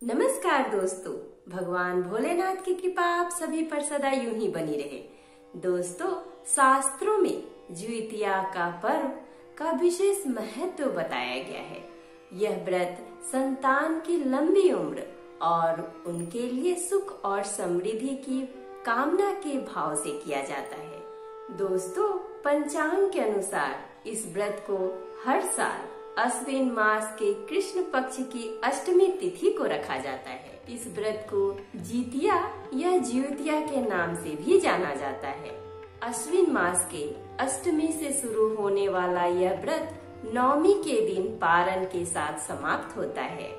नमस्कार दोस्तों, भगवान भोलेनाथ की कृपा आप सभी पर सदा यूं ही बनी रहे। दोस्तों, शास्त्रों में ज्योतिया का पर्व का विशेष महत्व बताया गया है। यह व्रत संतान की लंबी उम्र और उनके लिए सुख और समृद्धि की कामना के भाव से किया जाता है। दोस्तों, पंचांग के अनुसार इस व्रत को हर साल अश्विन मास के कृष्ण पक्ष की अष्टमी तिथि को रखा जाता है। इस व्रत को जीतिया या ज्योतिया के नाम से भी जाना जाता है। अश्विन मास के अष्टमी से शुरू होने वाला यह व्रत नवमी के दिन पारण के साथ समाप्त होता है।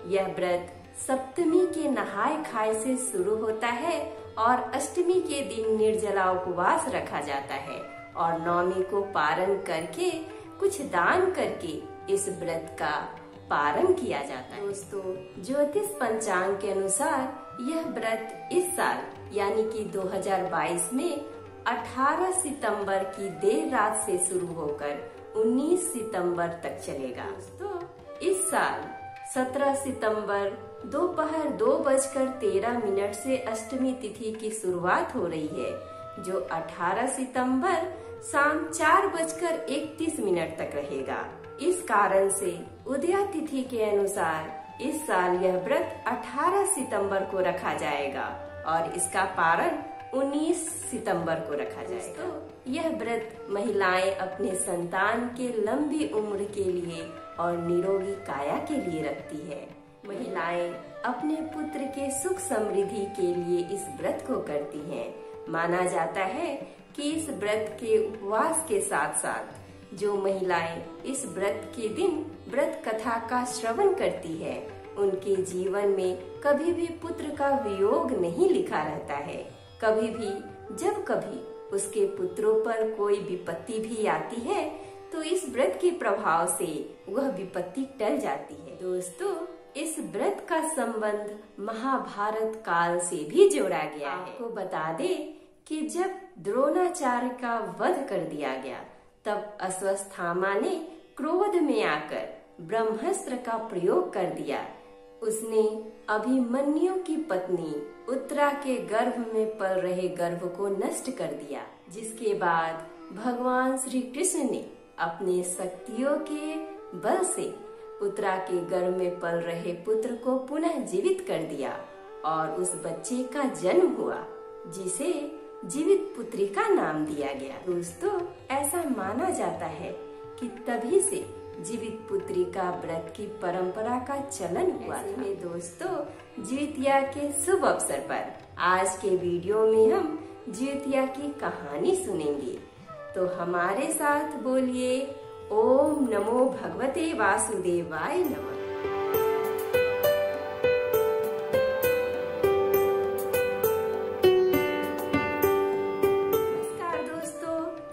यह व्रत सप्तमी के नहाय खाए से शुरू होता है और अष्टमी के दिन निर्जला उपवास रखा जाता है और नवमी को पारण करके कुछ दान करके इस व्रत का पारण किया जाता है। दोस्तों, ज्योतिष पंचांग के अनुसार यह व्रत इस साल यानी कि 2022 में 18 सितंबर की देर रात से शुरू होकर 19 सितंबर तक चलेगा। दोस्तों, इस साल 17 सितंबर दोपहर 2:13 से अष्टमी तिथि की शुरुआत हो रही है, जो 18 सितंबर शाम 4:31 तक रहेगा। इस कारण से उदया तिथि के अनुसार इस साल यह व्रत 18 सितंबर को रखा जाएगा और इसका पारण 19 सितंबर को रखा जाएगा। तो यह व्रत महिलाएं अपने संतान के लंबी उम्र के लिए और निरोगी काया के लिए रखती है। महिलाएं अपने पुत्र के सुख समृद्धि के लिए इस व्रत को करती हैं। माना जाता है कि इस व्रत के उपवास के साथ साथ जो महिलाएं इस व्रत के दिन व्रत कथा का श्रवण करती है, उनके जीवन में कभी भी पुत्र का वियोग नहीं लिखा रहता है। कभी भी जब कभी उसके पुत्रों पर कोई विपत्ति भी आती है तो इस व्रत के प्रभाव से वह विपत्ति टल जाती है। दोस्तों, इस व्रत का संबंध महाभारत काल से भी जोड़ा गया है। आपको बता दे कि जब द्रोणाचार्य का वध कर दिया गया, तब अश्वत्थामा ने क्रोध में आकर ब्रह्मास्त्र का प्रयोग कर दिया। उसने अभिमन्यु की पत्नी उत्तरा के गर्भ में पल रहे गर्भ को नष्ट कर दिया, जिसके बाद भगवान श्री कृष्ण ने अपने शक्तियों के बल से उत्तरा के गर्भ में पल रहे पुत्र को पुनः जीवित कर दिया और उस बच्चे का जन्म हुआ, जिसे जीवित पुत्री का नाम दिया गया। दोस्तों, ऐसा माना जाता है कि तभी से जीवित पुत्री का व्रत की परंपरा का चलन हुआ था। दोस्तों, ज्योतिया के शुभ अवसर पर आज के वीडियो में हम ज्योतिया की कहानी सुनेंगे, तो हमारे साथ बोलिए ओम नमो भगवते वासुदेवाय नमः।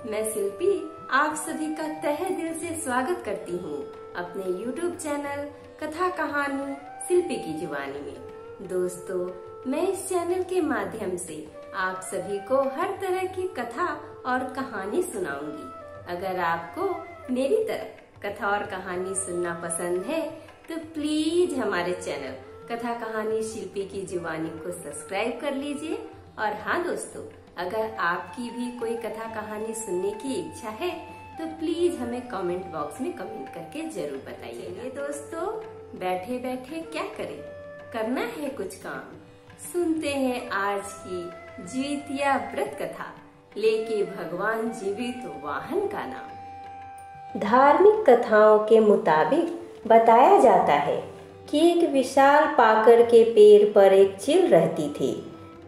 मैं शिल्पी आप सभी का तहे दिल से स्वागत करती हूँ अपने YouTube चैनल कथा कहानी शिल्पी की जुबानी में। दोस्तों, मैं इस चैनल के माध्यम से आप सभी को हर तरह की कथा और कहानी सुनाऊंगी। अगर आपको मेरी तरह कथा और कहानी सुनना पसंद है तो प्लीज हमारे चैनल कथा कहानी शिल्पी की जुबानी को सब्सक्राइब कर लीजिए। और हाँ दोस्तों, अगर आपकी भी कोई कथा कहानी सुनने की इच्छा है तो प्लीज हमें कमेंट बॉक्स में कमेंट करके जरूर बताइए। दोस्तों, बैठे बैठे क्या करें, करना है कुछ काम। सुनते हैं आज की ज्योतिया व्रत कथा, लेके भगवान जीवित वाहन का नाम। धार्मिक कथाओं के मुताबिक बताया जाता है कि एक विशाल पाकर के पेड़ पर एक चील रहती थी।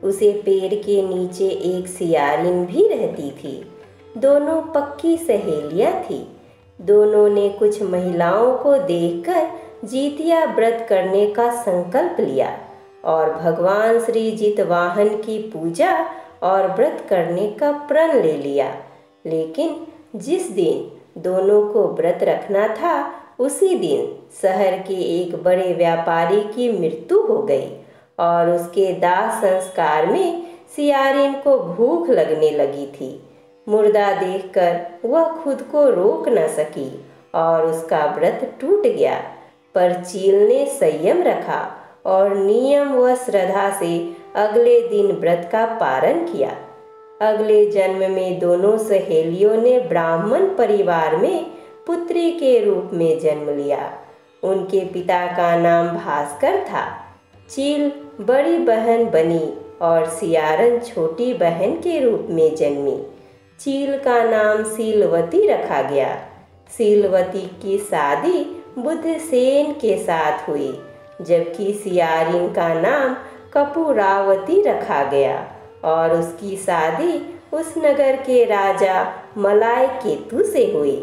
उसे पेड़ के नीचे एक सियारिन भी रहती थी। दोनों पक्की सहेलियां थी। दोनों ने कुछ महिलाओं को देखकर जीतिया व्रत करने का संकल्प लिया और भगवान श्री जितवाहन की पूजा और व्रत करने का प्रण ले लिया। लेकिन जिस दिन दोनों को व्रत रखना था, उसी दिन शहर के एक बड़े व्यापारी की मृत्यु हो गई और उसके दाह संस्कार में सियारिन को भूख लगने लगी थी। मुर्दा देखकर वह खुद को रोक न सकी और उसका व्रत टूट गया। पर चील ने संयम रखा और नियम व श्रद्धा से अगले दिन व्रत का पारण किया। अगले जन्म में दोनों सहेलियों ने ब्राह्मण परिवार में पुत्री के रूप में जन्म लिया। उनके पिता का नाम भास्कर था। चील बड़ी बहन बनी और सियारन छोटी बहन के रूप में जन्मी। चील का नाम सीलवती रखा गया। सीलवती की शादी बुद्धसेन के साथ हुई, जबकि सियारिन का नाम कपूरावती रखा गया और उसकी शादी उस नगर के राजा मलाय केतु से हुई।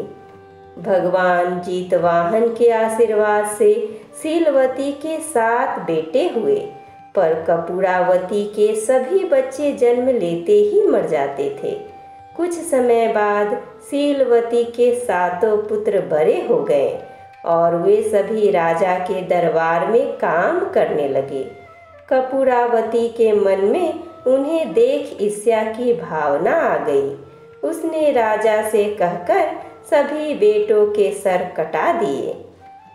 भगवान जीतवाहन के आशीर्वाद से सीलवती के 7 बेटे हुए, पर कपूरावती के सभी बच्चे जन्म लेते ही मर जाते थे। कुछ समय बाद सीलवती के 7 पुत्र बड़े हो गए और वे सभी राजा के दरबार में काम करने लगे। कपूरावती के मन में उन्हें देख ईर्ष्या की भावना आ गई। उसने राजा से कहकर सभी बेटों के सर कटा दिए।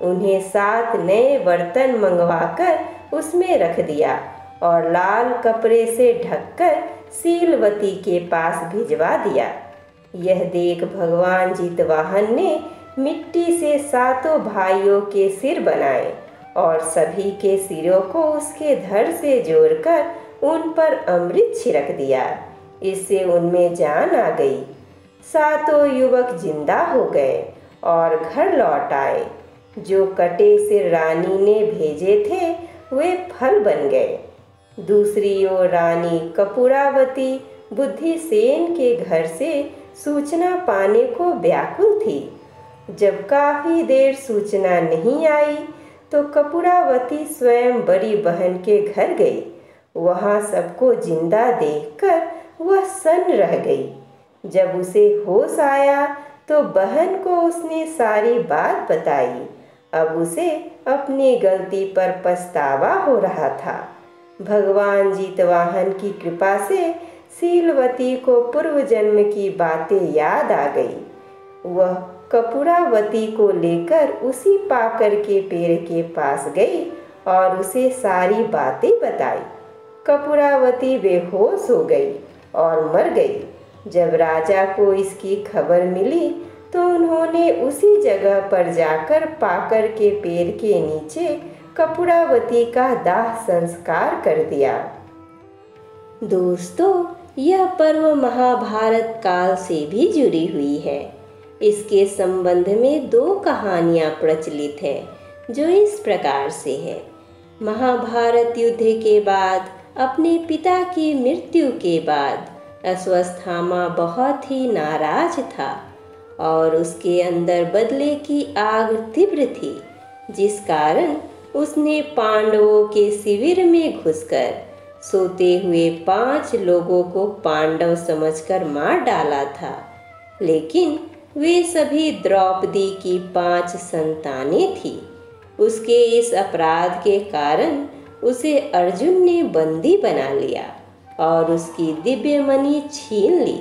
उन्हें 7 नए बर्तन मंगवाकर उसमें रख दिया और लाल कपड़े से ढककर सीलवती के पास भिजवा दिया। यह देख भगवान जीतवाहन ने मिट्टी से 7 भाइयों के सिर बनाए और सभी के सिरों को उसके धड़ से जोड़कर उन पर अमृत छिड़क दिया। इससे उनमें जान आ गई। 7 युवक जिंदा हो गए और घर लौट आए। जो कटे सिर रानी ने भेजे थे वे फल बन गए। दूसरी ओर रानी कपूरावती बुद्धिसेन के घर से सूचना पाने को व्याकुल थी। जब काफी देर सूचना नहीं आई तो कपूरावती स्वयं बड़ी बहन के घर गई। वहां सबको जिंदा देखकर वह सन्न रह गई। जब उसे होश आया तो बहन को उसने सारी बात बताई। अब उसे अपनी गलती पर पछतावा हो रहा था। भगवान जीतवाहन की कृपा से सीलवती को पूर्व जन्म की बातें याद आ गई। वह कपूरावती को लेकर उसी पाकर के पेड़ के पास गई और उसे सारी बातें बताई। कपूरावती बेहोश हो गई और मर गई। जब राजा को इसकी खबर मिली तो उन्होंने उसी जगह पर जाकर पाकर के पेड़ के नीचे कपूरावती का दाह संस्कार कर दिया। दोस्तों, यह पर्व महाभारत काल से भी जुड़ी हुई है। इसके संबंध में 2 कहानियां प्रचलित हैं जो इस प्रकार से है। महाभारत युद्ध के बाद अपने पिता की मृत्यु के बाद अश्वत्थामा बहुत ही नाराज था और उसके अंदर बदले की आग तीव्र थी, जिस कारण उसने पांडवों के शिविर में घुसकर सोते हुए 5 लोगों को पांडव समझकर मार डाला था। लेकिन वे सभी द्रौपदी की 5 संतानें थीं। उसके इस अपराध के कारण उसे अर्जुन ने बंदी बना लिया और उसकी दिव्य मणि छीन ली,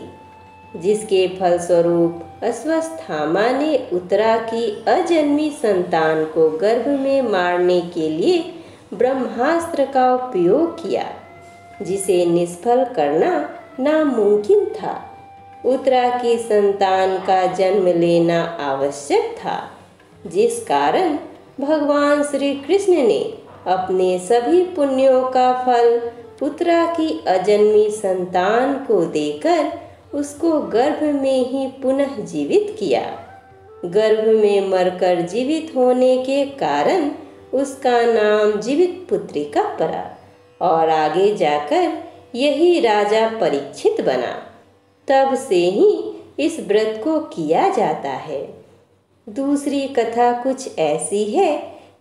जिसके फलस्वरूप अश्वत्थामा ने उत्तरा की अजन्मी संतान को गर्भ में मारने के लिए ब्रह्मास्त्र का उपयोग किया, जिसे निष्फल करना नामुमकिन था। उत्तरा की संतान का जन्म लेना आवश्यक था, जिस कारण भगवान श्री कृष्ण ने अपने सभी पुण्यों का फल उत्तरा की अजन्मी संतान को देकर उसको गर्भ में ही पुनः जीवित किया। गर्भ में मरकर जीवित होने के कारण उसका नाम जीवित पुत्रिका पड़ा और आगे जाकर यही राजा परीक्षित बना। तब से ही इस व्रत को किया जाता है। दूसरी कथा कुछ ऐसी है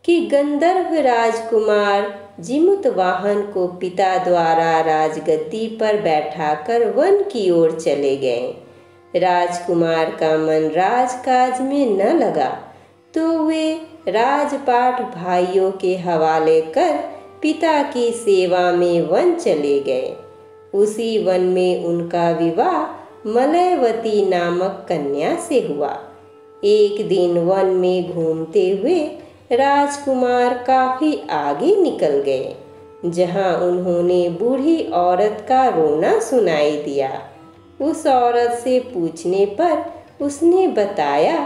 कि गंधर्व राजकुमार जीमूतवाहन को पिता द्वारा राजगद्दी पर बैठाकर वन की ओर चले गए। राजकुमार का मन राजकाज में न लगा तो वे राजपाट भाइयों के हवाले कर पिता की सेवा में वन चले गए। उसी वन में उनका विवाह मलयवती नामक कन्या से हुआ। एक दिन वन में घूमते हुए राजकुमार काफी आगे निकल गए, जहां उन्होंने बूढ़ी औरत का रोना सुनाई दिया। उस औरत से पूछने पर उसने बताया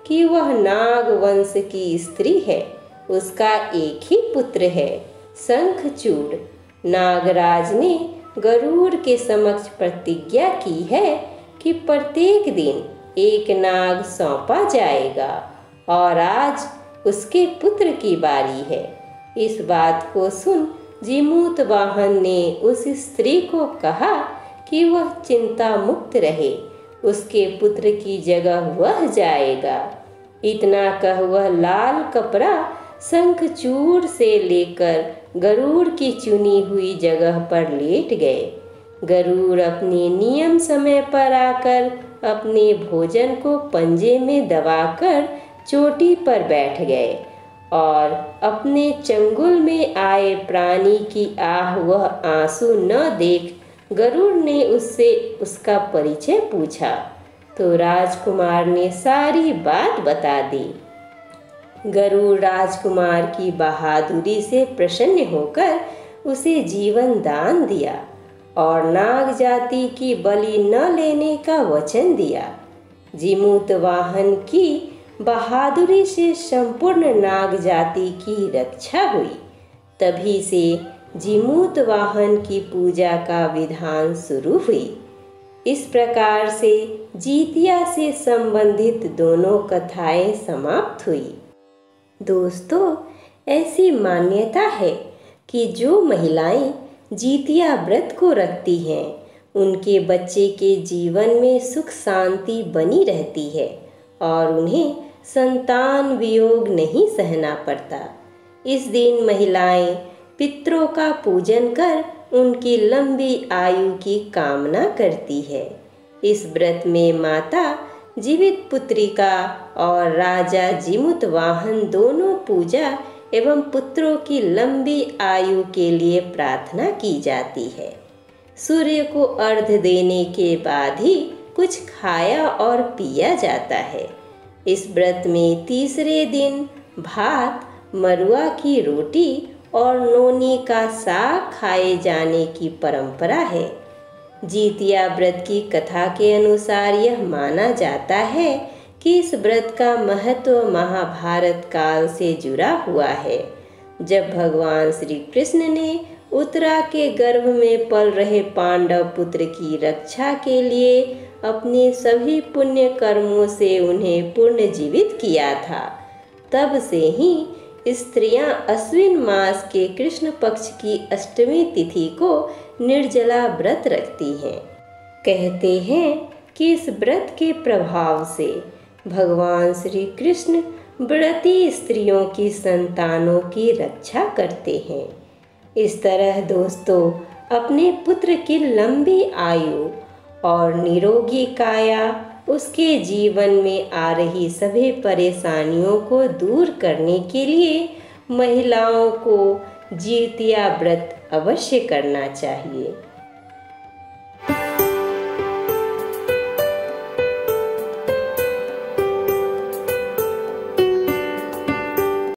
कि वह नाग वंश की स्त्री है। उसका एक ही पुत्र है, शंखचूड़। नागराज ने गरुड़ के समक्ष प्रतिज्ञा की है कि प्रत्येक दिन एक नाग सौंपा जाएगा और आज उसके पुत्र की बारी है। इस बात को सुन जीमूतवाहन ने उस स्त्री को कहा कि वह चिंता मुक्त रहे, उसके पुत्र की जगह वह जाएगा। इतना कह वह लाल कपड़ा शंखचूड़ से लेकर गरुड़ की चुनी हुई जगह पर लेट गए। गरुड़ अपने नियम समय पर आकर अपने भोजन को पंजे में दबाकर चोटी पर बैठ गए और अपने चंगुल में आए प्राणी की आह व आंसू न देख गरुड़ ने उससे उसका परिचय पूछा तो राजकुमार ने सारी बात बता दी। गरुड़ राजकुमार की बहादुरी से प्रसन्न होकर उसे जीवन दान दिया और नाग जाति की बलि न लेने का वचन दिया। जीमूतवाहन की बहादुरी से संपूर्ण नाग जाति की रक्षा हुई। तभी से जीमूतवाहन की पूजा का विधान शुरू हुई। इस प्रकार से जीतिया से संबंधित दोनों कथाएं समाप्त हुई। दोस्तों, ऐसी मान्यता है कि जो महिलाएं जीतिया व्रत को रखती हैं, उनके बच्चे के जीवन में सुख शांति बनी रहती है और उन्हें संतान वियोग नहीं सहना पड़ता। इस दिन महिलाएं पितरों का पूजन कर उनकी लंबी आयु की कामना करती है। इस व्रत में माता जीवित पुत्रिका और राजा जीमूतवाहन दोनों पूजा एवं पुत्रों की लंबी आयु के लिए प्रार्थना की जाती है। सूर्य को अर्घ्य देने के बाद ही कुछ खाया और पिया जाता है। इस व्रत में तीसरे दिन भात, मरुआ की रोटी और नोनी का साग खाए जाने की परंपरा है। जीतिया व्रत की कथा के अनुसार यह माना जाता है कि इस व्रत का महत्व महाभारत काल से जुड़ा हुआ है, जब भगवान श्री कृष्ण ने उत्तरा के गर्भ में पल रहे पांडव पुत्र की रक्षा के लिए अपने सभी पुण्य कर्मों से उन्हें पुनर्जीवित किया था। तब से ही स्त्रियां अश्विन मास के कृष्ण पक्ष की अष्टमी तिथि को निर्जला व्रत रखती हैं। कहते हैं कि इस व्रत के प्रभाव से भगवान श्री कृष्ण व्रती स्त्रियों की संतानों की रक्षा करते हैं। इस तरह दोस्तों, अपने पुत्र की लंबी आयु और निरोगी काया उसके जीवन में आ रही सभी परेशानियों को दूर करने के लिए महिलाओं को जीतिया व्रत अवश्य करना चाहिए।